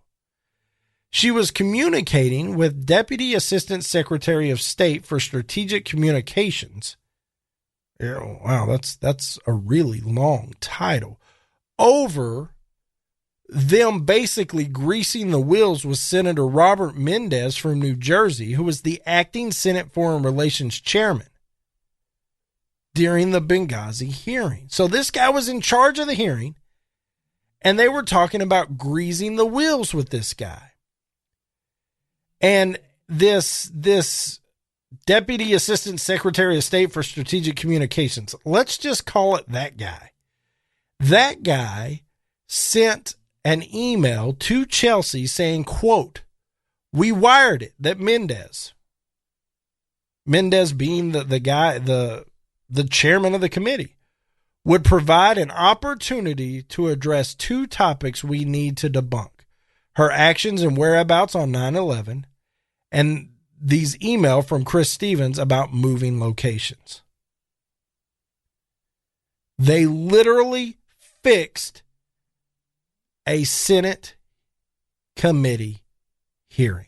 She was communicating with Deputy Assistant Secretary of State for Strategic Communications. Wow, that's a really long title. Over them basically greasing the wheels with Senator Robert Mendez from New Jersey, who was the acting Senate Foreign Relations chairman during the Benghazi hearing. So this guy was in charge of the hearing, and they were talking about greasing the wheels with this guy. And this Deputy Assistant Secretary of State for Strategic Communications, let's just call it that guy. That guy sent an email to Chelsea saying, quote, "We wired it that Mendez being the guy, the chairman of the committee, would provide an opportunity to address two topics we need to debunk: her actions and whereabouts on 9/11 and these email from Chris Stevens about moving locations. They literally fixed a Senate committee hearing.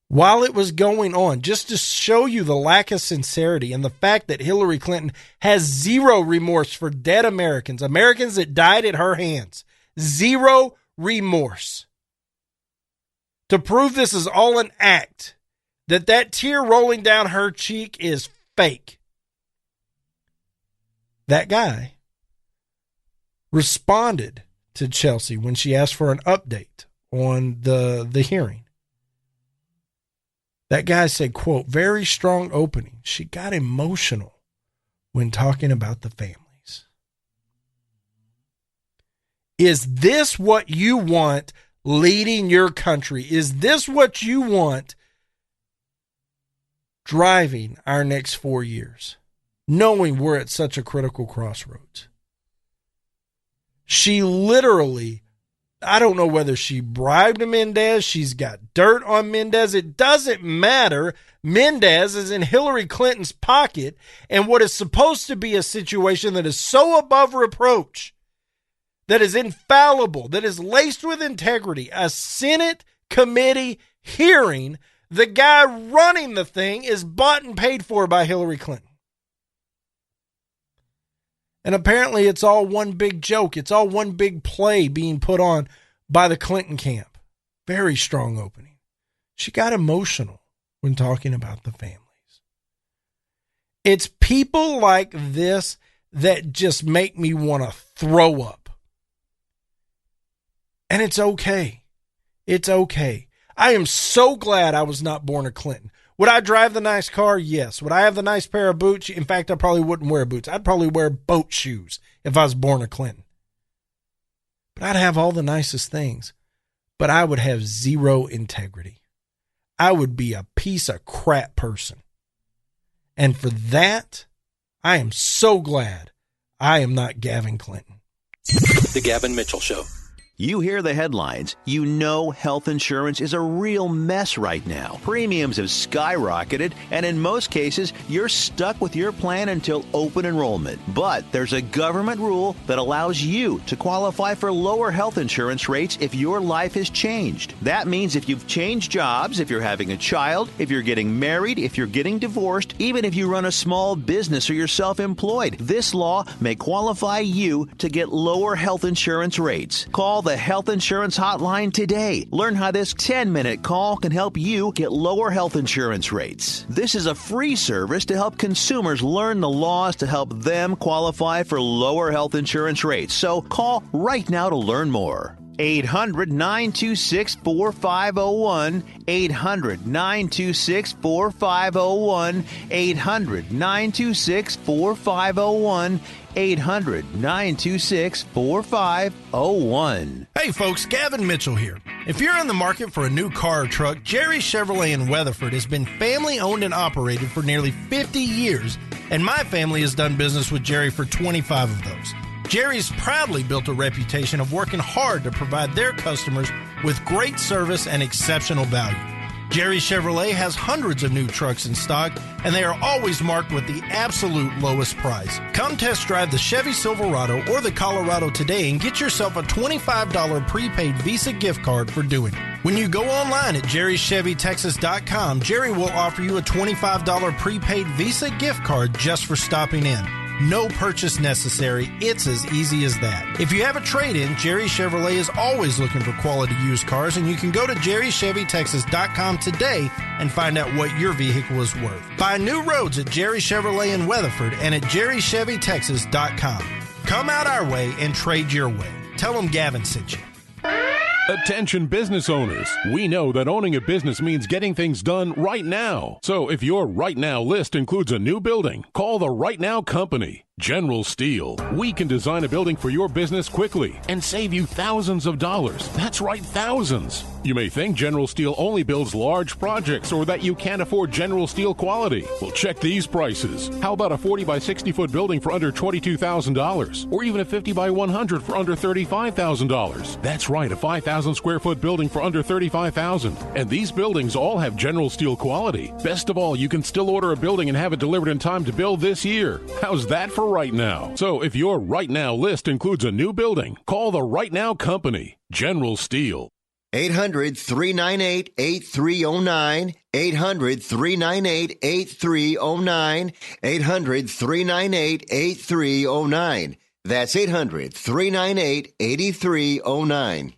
While it was going on, just to show you the lack of sincerity and the fact that Hillary Clinton has zero remorse for dead Americans, Americans that died at her hands. Zero remorse. To prove this is all an act, that tear rolling down her cheek is fake. That guy responded to Chelsea when she asked for an update on the hearing. That guy said, quote, very strong opening. She got emotional when talking about the families. Is this what you want leading your country? Is this what you want driving our next 4 years, knowing we're at such a critical crossroads? She literally, I don't know whether she bribed Mendez. She's got dirt on Mendez. It doesn't matter. Mendez is in Hillary Clinton's pocket, and what is supposed to be a situation that is so above reproach, that is infallible, that is laced with integrity, a Senate committee hearing, the guy running the thing is bought and paid for by Hillary Clinton. And apparently it's all one big joke. It's all one big play being put on by the Clinton camp. Very strong opening. She got emotional when talking about the families. It's people like this that just make me want to throw up. And it's okay. It's okay. I am so glad I was not born a Clinton. Would I drive the nice car? Yes. Would I have the nice pair of boots? In fact, I probably wouldn't wear boots. I'd probably wear boat shoes if I was born a Clinton. But I'd have all the nicest things. But I would have zero integrity. I would be a piece of crap person. And for that, I am so glad I am not Gavin Clinton. The Gavin Mitchell Show. You hear the headlines. You know health insurance is a real mess right now. Premiums have skyrocketed, and in most cases, you're stuck with your plan until open enrollment. But there's a government rule that allows you to qualify for lower health insurance rates if your life has changed. That means if you've changed jobs, if you're having a child, if you're getting married, if you're getting divorced, even if you run a small business or you're self-employed, this law may qualify you to get lower health insurance rates. Call the Health Insurance Hotline today. Learn how this 10-minute call can help you get lower health insurance rates. This is a free service to help consumers learn the laws to help them qualify for lower health insurance rates. So call right now to learn more. 800-926-4501, 800-926-4501, 800-926-4501, 800-926-4501. Hey folks, Gavin Mitchell here. If you're in the market for a new car or truck, Jerry Chevrolet in Weatherford has been family owned and operated for nearly 50 years, and my family has done business with Jerry for 25 of those. Jerry's proudly built a reputation of working hard to provide their customers with great service and exceptional value. Jerry Chevrolet has hundreds of new trucks in stock, and they are always marked with the absolute lowest price. Come test drive the Chevy Silverado or the Colorado today and get yourself a $25 prepaid Visa gift card for doing it. When you go online at jerrychevytexas.com, Jerry will offer you a $25 prepaid Visa gift card just for stopping in. No purchase necessary. It's as easy as that. If you have a trade-in, Jerry Chevrolet is always looking for quality used cars, and you can go to jerrychevytexas.com today and find out what your vehicle is worth. Find new roads at Jerry Chevrolet in Weatherford and at jerrychevytexas.com. Come out our way and trade your way. Tell them Gavin sent you. Attention business owners. We know that owning a business means getting things done right now. So if your right now list includes a new building, call the Right Now Company. General Steel. We can design a building for your business quickly and save you thousands of dollars. That's right, thousands. You may think General Steel only builds large projects or that you can't afford General Steel quality. Well, check these prices. How about a 40 by 60 foot building for under $22,000? Or even a 50 by 100 for under $35,000? That's right, a 5,000 square foot building for under $35,000. And these buildings all have General Steel quality. Best of all, you can still order a building and have it delivered in time to build this year. How's that for right now? So if your right now list includes a new building, call the Right Now Company, General Steel. 800-398-8309. 800-398-8309. 800-398-8309. That's 800-398-8309.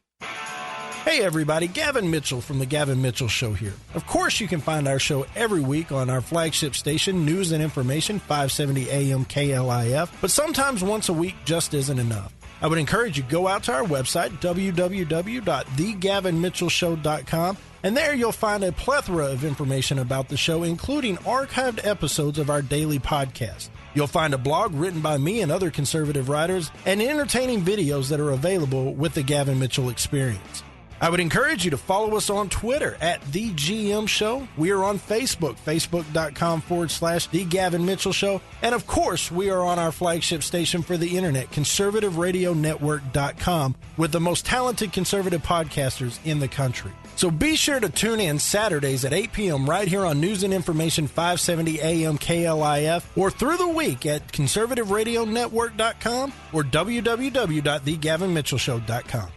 Hey everybody, Gavin Mitchell from The Gavin Mitchell Show here. Of course you can find our show every week on our flagship station, News and Information, 570 AM KLIF, but sometimes once a week just isn't enough. I would encourage you to go out to our website, www.thegavinmitchellshow.com, and there you'll find a plethora of information about the show, including archived episodes of our daily podcast. You'll find a blog written by me and other conservative writers, and entertaining videos that are available with the Gavin Mitchell Experience. I would encourage you to follow us on Twitter at The GM Show. We are on Facebook, facebook.com/The Gavin Mitchell Show. And of course, we are on our flagship station for the internet, conservativeradionetwork.com, with the most talented conservative podcasters in the country. So be sure to tune in Saturdays at 8 p.m. right here on News and Information 570 AM KLIF, or through the week at conservativeradionetwork.com or www.thegavinmitchellshow.com.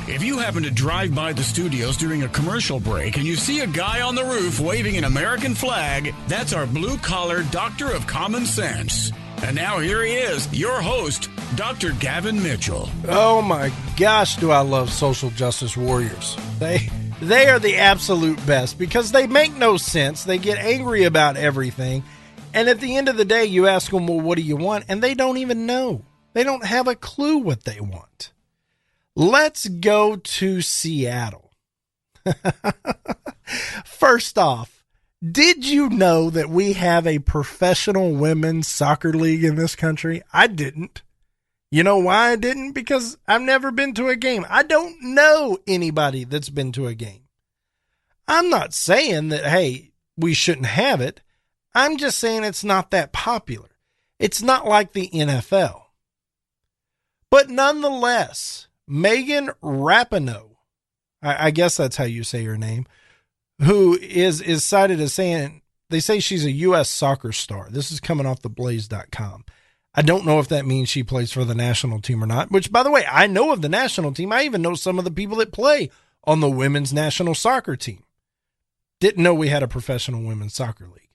If you happen to drive by the studios during a commercial break and you see a guy on the roof waving an American flag, that's our blue-collar doctor of common sense. And now here he is, your host, Dr. Gavin Mitchell. Oh my gosh, do I love social justice warriors. They are the absolute best because they make no sense. They get angry about everything. And at the end of the day, you ask them, well, what do you want? And they don't even know. They don't have a clue what they want. Let's go to Seattle. First off, did you know that we have a professional women's soccer league in this country? I didn't. You know why I didn't? Because I've never been to a game. I don't know anybody that's been to a game. I'm not saying that, hey, we shouldn't have it. I'm just saying it's not that popular. It's not like the NFL. But nonetheless, Megan Rapinoe, I guess that's how you say her name, who is cited as saying, they say she's a U.S. soccer star. This is coming off theblaze.com. I don't know if that means she plays for the national team or not, which, by the way, I know of the national team. I even know some of the people that play on the women's national soccer team. Didn't know we had a professional women's soccer league.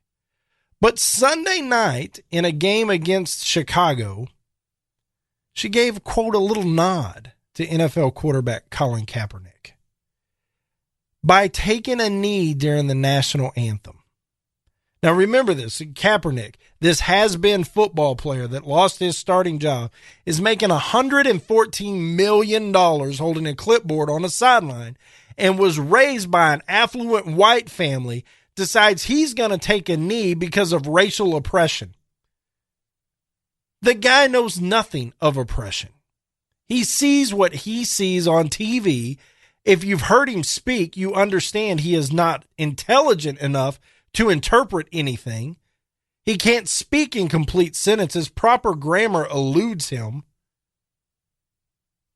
But Sunday night, in a game against Chicago, she gave, quote, a little nod to NFL quarterback Colin Kaepernick by taking a knee during the national anthem. Now remember this, Kaepernick, this has-been football player that lost his starting job, is making $114 million holding a clipboard on a sideline and was raised by an affluent white family, decides he's going to take a knee because of racial oppression. The guy knows nothing of oppression. He sees what he sees on TV. If you've heard him speak, you understand he is not intelligent enough to interpret anything. He can't speak in complete sentences. Proper grammar eludes him.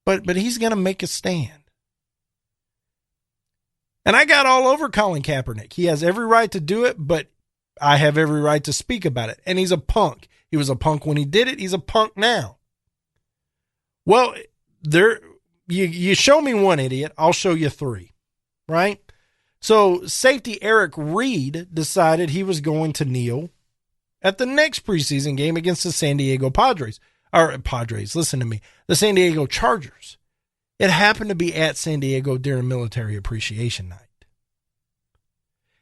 But he's going to make a stand. And I got all over Colin Kaepernick. He has every right to do it, but I have every right to speak about it. And he's a punk. He was a punk when he did it. He's a punk now. Well, you show me one idiot, I'll show you three, right? So safety Eric Reed decided he was going to kneel at the next preseason game against the San Diego Padres. Listen to me, the San Diego Chargers. It happened to be at San Diego during Military Appreciation Night.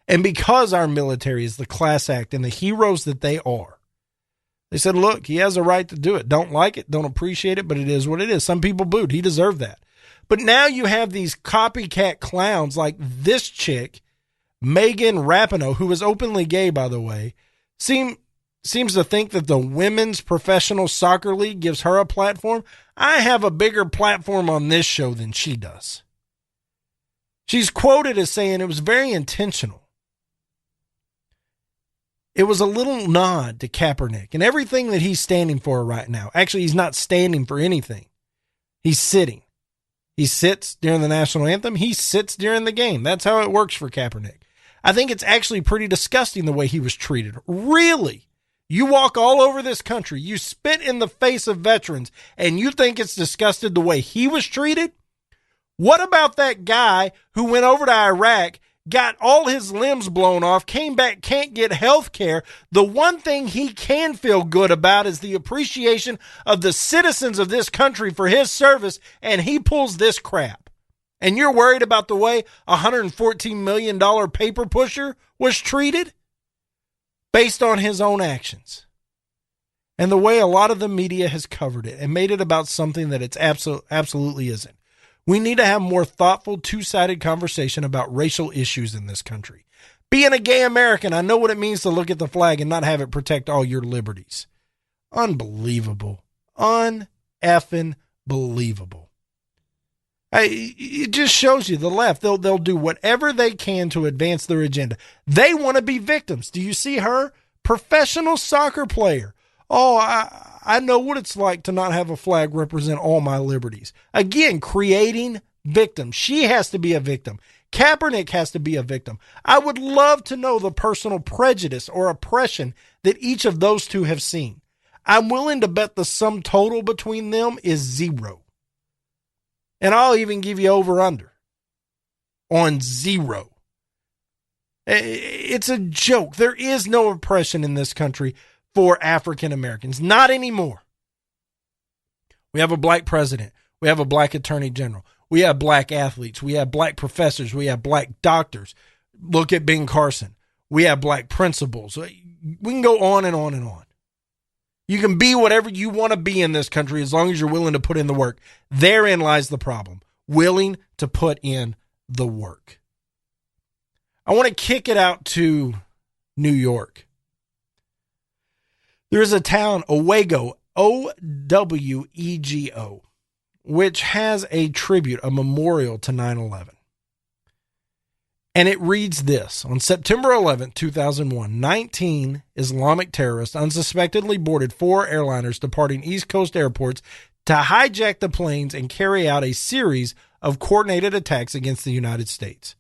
And because our military is the class act and the heroes that they are, they said, look, he has a right to do it. Don't like it, don't appreciate it, but it is what it is. Some people booed. He deserved that. But now you have these copycat clowns like this chick, Megan Rapinoe, who is openly gay, by the way, seem seems to think that the Women's Professional Soccer League gives her a platform. I have a bigger platform on this show than she does. She's quoted as saying it was very intentional. It was a little nod to Kaepernick and everything that he's standing for right now. Actually, he's not standing for anything. He's sitting. He sits during the national anthem. He sits during the game. That's how it works for Kaepernick. I think it's actually pretty disgusting the way he was treated. Really? You walk all over this country, you spit in the face of veterans, and you think it's disgusting the way he was treated? What about that guy who went over to Iraq, got all his limbs blown off, came back, can't get health care? The one thing he can feel good about is the appreciation of the citizens of this country for his service, and he pulls this crap. And you're worried about the way a $114 million paper pusher was treated based on his own actions. And the way a lot of the media has covered it and made it about something that it's absolutely isn't. We need to have more thoughtful, two-sided conversation about racial issues in this country. Being a gay American, I know what it means to look at the flag and not have it protect all your liberties. Unbelievable. Un-effing believable. It just shows you the left. They'll do whatever they can to advance their agenda. They want to be victims. Do you see her? Professional soccer player. Oh, I know what it's like to not have a flag represent all my liberties. Again, creating victims. She has to be a victim. Kaepernick has to be a victim. I would love to know the personal prejudice or oppression that each of those two have seen. I'm willing to bet the sum total between them is 0. And I'll even give you over under on 0. It's a joke. There is no oppression in this country for African Americans. Not anymore. We have a black president. We have a black attorney general. We have black athletes. We have black professors. We have black doctors. Look at Ben Carson. We have black principals. We can go on and on and on. You can be whatever you want to be in this country as long as you're willing to put in the work. Therein lies the problem. Willing to put in the work. I want to kick it out to New York. There is a town, Owego, O-W-E-G-O, which has a tribute, a memorial to 9/11. And it reads this: on September 11, 2001, 19 Islamic terrorists unsuspectedly boarded 4 airliners departing East Coast airports to hijack the planes and carry out a series of coordinated attacks against the United States.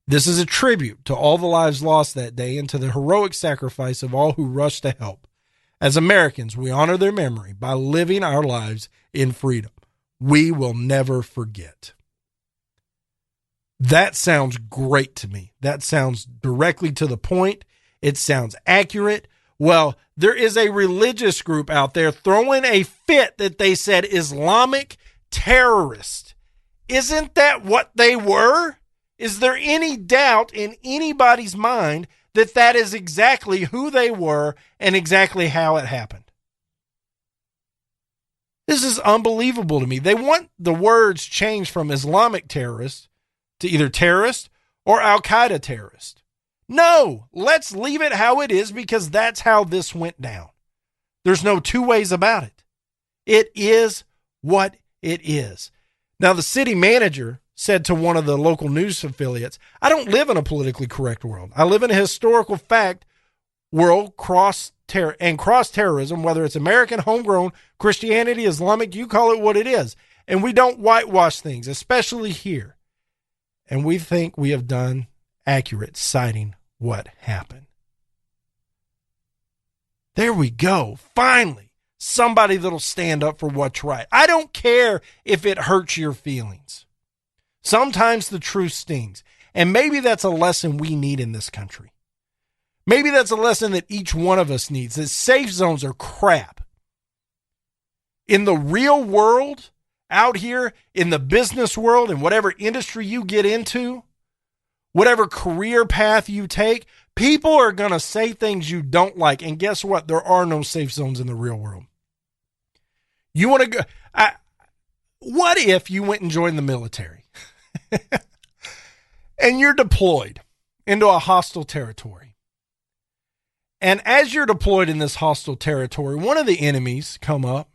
This is a tribute to all the lives lost that day and to the heroic sacrifice of all who rushed to help. As Americans, we honor their memory by living our lives in freedom. We will never forget. That sounds great to me. That sounds directly to the point. It sounds accurate. Well, there is a religious group out there throwing a fit that they said Islamic terrorists. Isn't that what they were? Is there any doubt in anybody's mind that that is exactly who they were and exactly how it happened? This is unbelievable to me. They want the words changed from Islamic terrorist to either terrorist or Al-Qaeda terrorist. No, let's leave it how it is because that's how this went down. There's no two ways about it. It is what it is. Now, the city manager said to one of the local news affiliates, I don't live in a politically correct world. I live in a historical fact world, cross-terrorism, whether it's American, homegrown, Christianity, Islamic, you call it what it is. And we don't whitewash things, especially here. And we think we have done accurate citing what happened. There we go. Finally, somebody that'll stand up for what's right. I don't care if it hurts your feelings. Sometimes the truth stings. And maybe that's a lesson we need in this country. Maybe that's a lesson that each one of us needs, that safe zones are crap. In the real world, out here in the business world, in whatever industry you get into, whatever career path you take, people are going to say things you don't like. And guess what? There are no safe zones in the real world. You want to go? What if you went and joined the military and you're deployed into a hostile territory And as you're deployed in this hostile territory, one of the enemies come up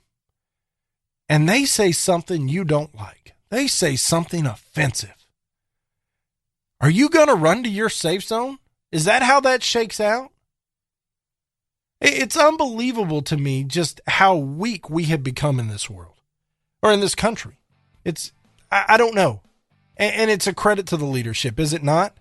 and they say something you don't like. They say something offensive. Are you going to run to your safe zone? Is that how that shakes out? It's unbelievable to me just how weak we have become in this world or in this country. I don't know. And it's a credit to the leadership, is it not?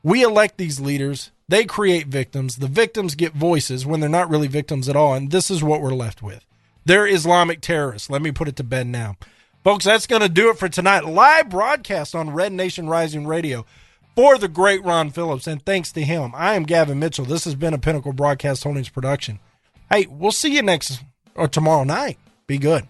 We elect these leaders. They create victims. The victims get voices when they're not really victims at all. And this is what we're left with. They're Islamic terrorists. Let me put it to bed now. Folks, that's going to do it for tonight. Live broadcast on Red Nation Rising Radio for the great Ron Phillips. And thanks to him, I am Gavin Mitchell. This has been a Pinnacle Broadcast Holdings production. Hey, we'll see you tomorrow night. Be good.